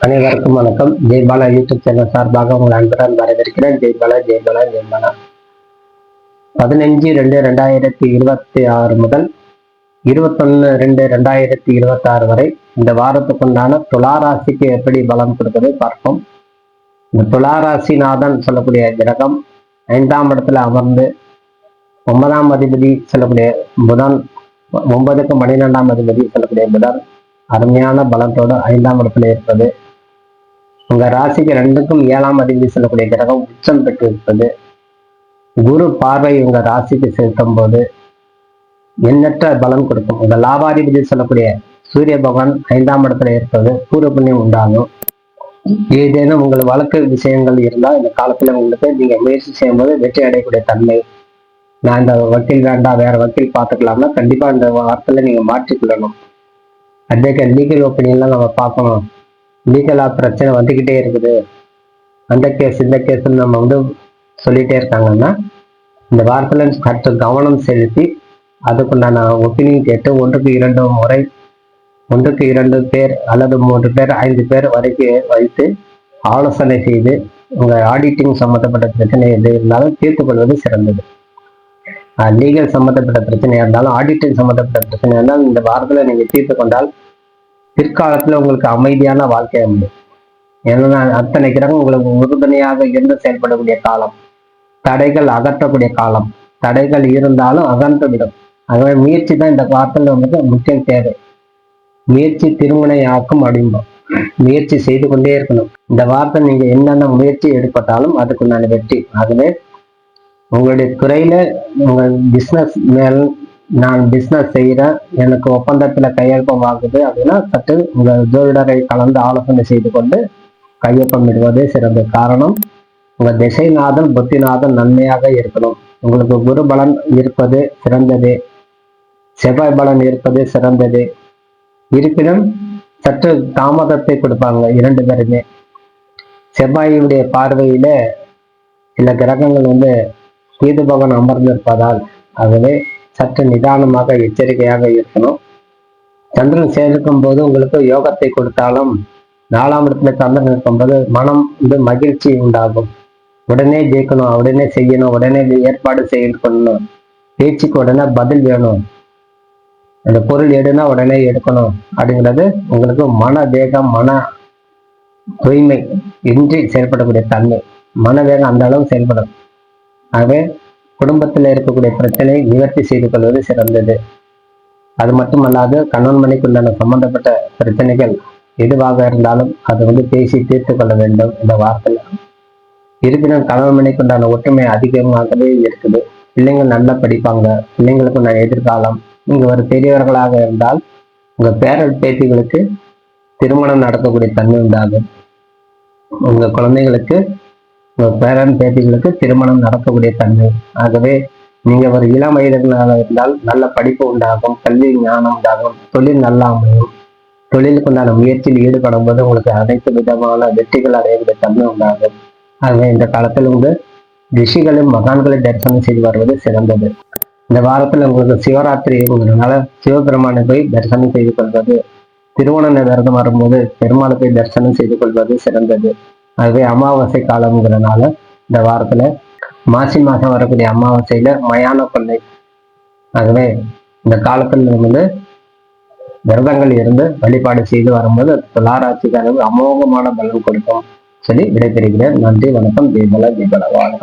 அனைவருக்கும் வணக்கம். Jaibala YouTube channel சார்பாக உங்கள் அன்புடன் வரவேற்கிறேன். ஜெய்பாலா ஜெய்பாலா ஜெய்பாலா. 15/2/2026 முதல் 21/2/2026 வரை இந்த வாரத்துக்குண்டான துளாராசிக்கு எப்படி பலம் கொடுப்பதை பார்ப்போம். இந்த துளாராசிநாதன் சொல்லக்கூடிய கிரகம் 5ஆம் இடத்துல அமர்ந்து 9ஆம் அதிபதி சொல்லக்கூடிய புதன், 9க்கு 12ஆம் அதிபதி சொல்லக்கூடிய புதன் அருமையான பலத்தோடு 5ஆம் இடத்துல இருப்பது, உங்க ராசிக்கு 2க்கும் 7ஆம் அதிபதி சொல்லக்கூடிய கிரகம் உச்சம் பெற்று இருப்பது, குரு பார்வை உங்க ராசிக்கு செலுத்தும் போது எண்ணற்ற பலம் கொடுக்கும். உங்க லாபாதிபதி சொல்லக்கூடிய சூரிய பகவான் 5ஆம் இடத்துல இருப்பது பூர்வ புண்ணியம் உண்டாகும். ஏதேனும் உங்கள் வழக்கு விஷயங்கள் இருந்தால் இந்த காலத்துல உங்களுக்கு நீங்க முயற்சி செய்யும் போது வெற்றி அடையக்கூடிய தன்மை. நான் இந்த வக்கீல் வேண்டாம் வேற வக்கீல் பார்த்துக்கலாம்னா கண்டிப்பா இந்த வார்த்தையில நீங்க மாற்றிக்கொள்ளணும். அதே லீகல் ஒப்பீனியன்லாம் நம்ம பார்க்கணும். லீகலா பிரச்சனை வந்துக்கிட்டே இருக்குது, அந்த கேஸ் இந்த கேஸ்ன்னு நம்ம சொல்லிட்டே இருக்காங்கன்னா இந்த வாரத்துல சற்று கவனம் செலுத்தி அதுக்குண்டான ஒப்பீனியன் கேட்டு 1க்கு 2 முறை 1க்கு 2 பேர் அல்லது 3 பேர் 5 பேர் வரைக்கும் வைத்து ஆலோசனை செய்து உங்க ஆடிட்டிங் சம்மந்தப்பட்ட பிரச்சனை எது இருந்தாலும் தீர்த்து கொள்வது சிறந்தது. லீகல் சம்மந்தப்பட்ட பிரச்சனையா இருந்தாலும் ஆடிட்டிங் சம்மந்தப்பட்ட பிரச்சனையா இருந்தாலும் இந்த வாரத்துல நீங்க தீர்த்து கொண்டால் பிற்காலத்துல உங்களுக்கு அமைதியான வாழ்க்கை அமையும். ஏன்னா அத்தனை கிரகம் உங்களுக்கு உறுதுணையாக இருந்து செயல்படக்கூடிய காலம், தடைகள் அகற்றக்கூடிய காலம். தடைகள் இருந்தாலும் அகன்று விடும். ஆகவே முயற்சி தான் இந்த வாரத்தில் நமக்கு முக்கியம் தேவை. முயற்சி திருமணையாக்கும் அப்படிம்போம். முயற்சி செய்து கொண்டே இருக்கணும். இந்த வாரத்தை நீங்க என்னென்ன முயற்சி எடுப்பட்டாலும் அதுக்குண்டான வெற்றி. ஆகவே உங்களுடைய துறையில உங்க பிஸ்னஸ் மேல் நான் பிஸ்னஸ் செய்கிறேன், எனக்கு ஒப்பந்தத்துல கையொப்பம் ஆகுது அப்படின்னா சற்று உங்க ஜோதிடரை கலந்து ஆலோசனை செய்து கொண்டு கையொப்பம் இடுவதே சிறந்த காரணம். உங்க திசைநாதன் புத்திநாதன் நன்மையாக இருக்கணும். உங்களுக்கு குரு பலன் இருப்பது சிறந்தது, செவ்வாய் பலன் இருப்பது சிறந்தது. இருப்பினும் சற்று தாமதத்தை கொடுப்பாங்க 2 பேருமே. செவ்வாயுடைய பார்வையில சில கிரகங்கள் கேது பகவான் அமர்ந்திருப்பதால் ஆகவே சற்று நிதானமாக எச்சரிக்கையாக இருக்கணும். சந்திரன் சேர்க்கும் போது உங்களுக்கு யோகத்தை கொடுத்தாலும் 4ஆம் இடத்துல சந்திரன் இருக்கும்போது மனம் மகிழ்ச்சி உண்டாகும். உடனே ஜெயிக்கணும், உடனே செய்யணும், உடனே ஏற்பாடு செய்யணும், பேச்சுக்கு உடனே பதில் வேணும், அந்த பொருள் எடுனா உடனே எடுக்கணும் அப்படிங்கிறது உங்களுக்கு மன வேகம் மன தூய்மை இன்றி செயல்படக்கூடிய தன்மை. மன வேகம் அந்த அளவு செயல்படும். ஆகவே குடும்பத்தில் இருக்கக்கூடிய பிரச்சனை நிவர்த்தி செய்து கொள்வது சிறந்தது. அது மட்டுமல்லாது கணவன் மனைக்குண்டான சம்பந்தப்பட்ட பிரச்சனைகள் எதுவாக இருந்தாலும் அது பேசி தீர்த்து கொள்ள வேண்டும் இந்த வாரத்தில். இருப்பினும் கணவன் மனைக்குண்டான ஒற்றுமை அதிகமாகவே இருக்குது. பிள்ளைங்கள் நல்லா படிப்பாங்க, பிள்ளைங்களுக்குண்டான எதிர்காலம். நீங்க ஒரு பெரியவர்களாக இருந்தால் உங்க பேரன் பேத்திகளுக்கு திருமணம் நடக்கக்கூடிய தன்மை உண்டாகும். உங்க குழந்தைகளுக்கு உங்க பேரன் பேத்திகளுக்கு திருமணம் நடக்கக்கூடிய தன்மை. ஆகவே நீங்க ஒரு இளம் வயதினராக இருந்தால் நல்ல படிப்பு உண்டாகும், கல்வி ஞானம் உண்டாகும், தொழில் நல்லா அமையும். தொழிலுக்கு உண்டான முயற்சியில் ஈடுபடும் போது உங்களுக்கு அனைத்து விதமான வெற்றிகள் அடையக்கூடிய தன்மை உண்டாகும். ஆகவே இந்த காலத்தில் ரிஷிகளும் மகான்களை தரிசனம் செய்து வருவது சிறந்தது. இந்த வாரத்தில் உங்களுக்கு சிவராத்திரிங்கிறதுனால சிவபெருமானை போய் தரிசனம் செய்து கொள்வது, திருவோண விரதம் வரும்போது பெருமாளை போய் தரிசனம் செய்து கொள்வது சிறந்தது. ஆகவே அமாவாசை காலம்ங்கிறதுனால இந்த வாரத்துல மாசி மாசம் வரக்கூடிய அமாவாசையில மயான கொள்ளை. ஆகவே இந்த காலத்துல விரதங்கள் இருந்து வழிபாடு செய்து வரும்போது துளாராசிக்காரர்கள் அமோகமான பலன் கொடுக்கும் சொல்லி விடைபெறுகிறேன். நன்றி, வணக்கம். ஜெய்பாலா ஜெய்பாலா. வாழ்க.